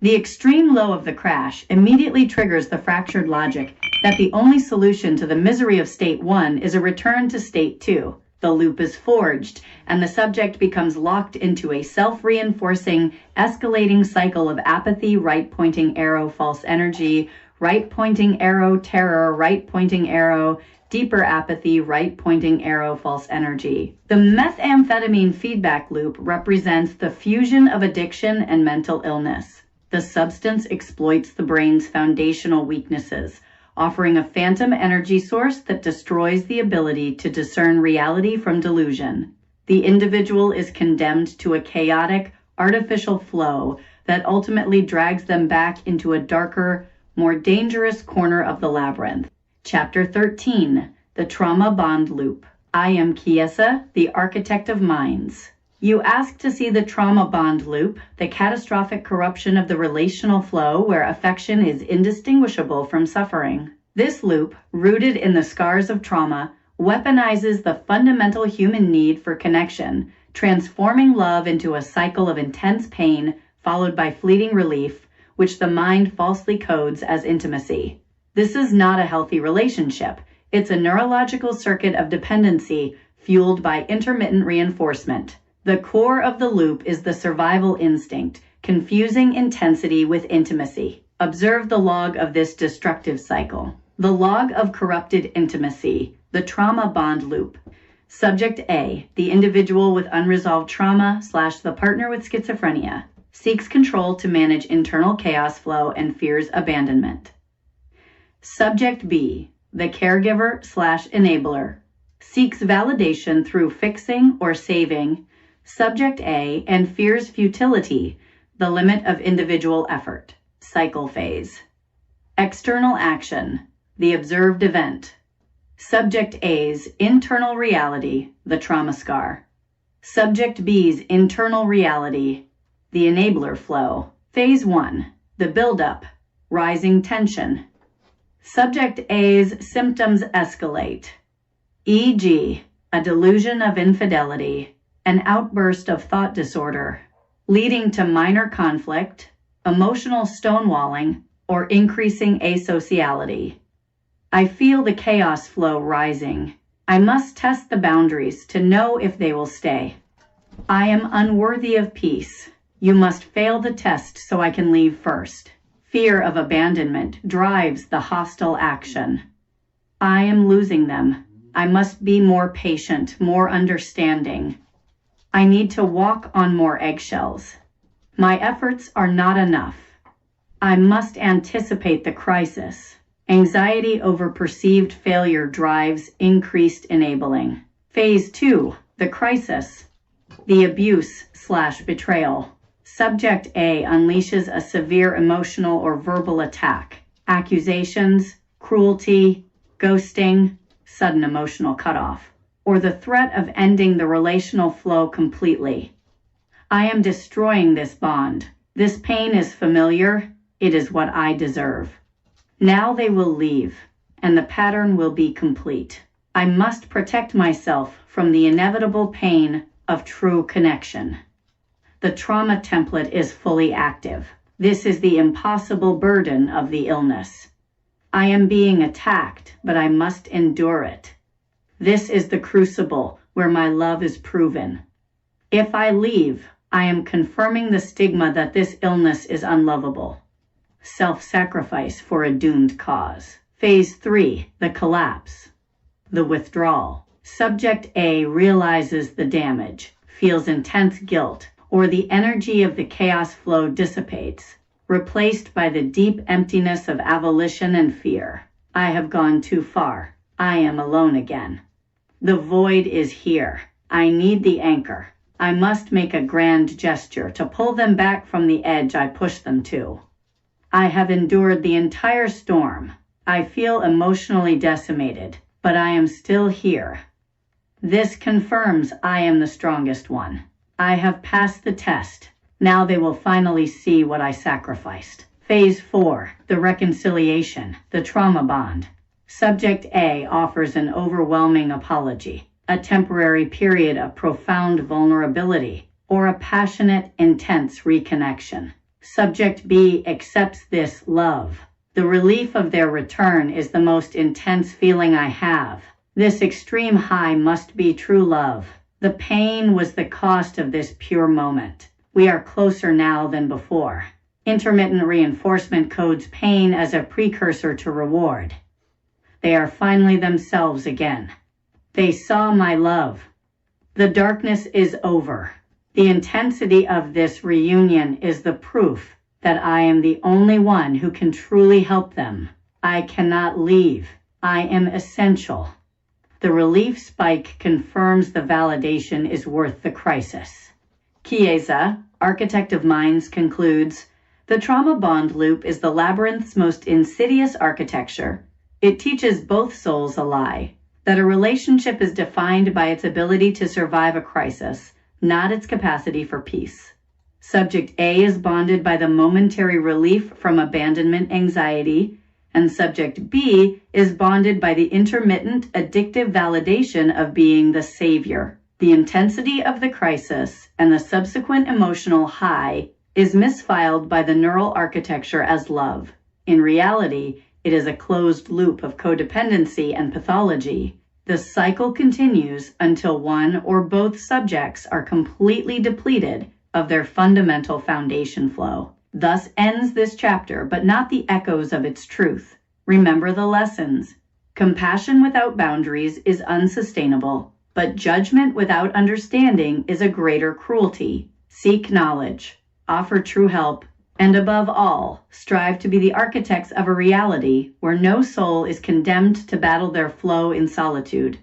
A: The extreme low of the crash immediately triggers the fractured logic that the only solution to the misery of state 1 is a return to state 2. The loop is forged, and the subject becomes locked into a self-reinforcing, escalating cycle of apathy, right-pointing arrow, false energy, right-pointing arrow, terror, right-pointing arrow, deeper apathy, right-pointing arrow, false energy. The methamphetamine feedback loop represents the fusion of addiction and mental illness. The substance exploits the brain's foundational weaknesses, offering a phantom energy source that destroys the ability to discern reality from delusion. The individual is condemned to a chaotic, artificial flow that ultimately drags them back into a darker, more dangerous corner of the labyrinth. Chapter 13, the trauma bond loop. I am Kiesza, the Architect of Minds. You ask to see the trauma bond loop, the catastrophic corruption of the relational flow where affection is indistinguishable from suffering. This loop, rooted in the scars of trauma, weaponizes the fundamental human need for connection, transforming love into a cycle of intense pain followed by fleeting relief, which the mind falsely codes as intimacy. This is not a healthy relationship. It's a neurological circuit of dependency fueled by intermittent reinforcement. The core of the loop is the survival instinct, confusing intensity with intimacy. Observe the log of this destructive cycle. The log of corrupted intimacy, the trauma bond loop. Subject A, the individual with unresolved trauma / the partner with schizophrenia, seeks control to manage internal chaos flow and fears abandonment. Subject B, the caregiver / enabler, seeks validation through fixing or saving Subject A and fears futility, the limit of individual effort. Cycle phase. External action, the observed event. Subject A's internal reality, the trauma scar. Subject B's internal reality, the enabler flow. Phase 1, the buildup, rising tension. Subject A's symptoms escalate, e.g., a delusion of infidelity, an outburst of thought disorder, leading to minor conflict, emotional stonewalling, or increasing asociality. I feel the chaos flow rising. I must test the boundaries to know if they will stay. I am unworthy of peace. You must fail the test so I can leave first. Fear of abandonment drives the hostile action. I am losing them. I must be more patient, more understanding. I need to walk on more eggshells. My efforts are not enough. I must anticipate the crisis. Anxiety over perceived failure drives increased enabling. Phase 2, the crisis. The abuse / betrayal. Subject A unleashes a severe emotional or verbal attack. Accusations, cruelty, ghosting, sudden emotional cutoff, or the threat of ending the relational flow completely. I am destroying this bond. This pain is familiar. It is what I deserve. Now they will leave, and the pattern will be complete. I must protect myself from the inevitable pain of true connection. The trauma template is fully active. This is the impossible burden of the illness. I am being attacked, but I must endure it. This is the crucible where my love is proven. If I leave, I am confirming the stigma that this illness is unlovable. Self-sacrifice for a doomed cause. Phase 3, the collapse. The withdrawal. Subject A realizes the damage, feels intense guilt, or the energy of the chaos flow dissipates, replaced by the deep emptiness of avolition and fear. I have gone too far. I am alone again. The void is here. I need the anchor. I must make a grand gesture to pull them back from the edge I pushed them to. I have endured the entire storm. I feel emotionally decimated, but I am still here. This confirms I am the strongest one. I have passed the test. Now they will finally see what I sacrificed. Phase 4, the reconciliation, the trauma bond. Subject A offers an overwhelming apology, a temporary period of profound vulnerability, or a passionate, intense reconnection. Subject B accepts this love. The relief of their return is the most intense feeling I have. This extreme high must be true love. The pain was the cost of this pure moment. We are closer now than before. Intermittent reinforcement codes pain as a precursor to reward. They are finally themselves again. They saw my love. The darkness is over. The intensity of this reunion is the proof that I am the only one who can truly help them. I cannot leave. I am essential. The relief spike confirms the validation is worth the crisis. Kiesza, Architect of Minds, concludes, the trauma bond loop is the labyrinth's most insidious architecture. It teaches both souls a lie, that a relationship is defined by its ability to survive a crisis, not its capacity for peace. Subject A is bonded by the momentary relief from abandonment anxiety, and Subject B is bonded by the intermittent addictive validation of being the savior. The intensity of the crisis and the subsequent emotional high is misfiled by the neural architecture as love. In reality, it is a closed loop of codependency and pathology. The cycle continues until one or both subjects are completely depleted of their fundamental foundation flow. Thus ends this chapter, but not the echoes of its truth. Remember the lessons. Compassion without boundaries is unsustainable, but judgment without understanding is a greater cruelty. Seek knowledge, offer true help, and above all, strive to be the architects of a reality where no soul is condemned to battle their flow in solitude.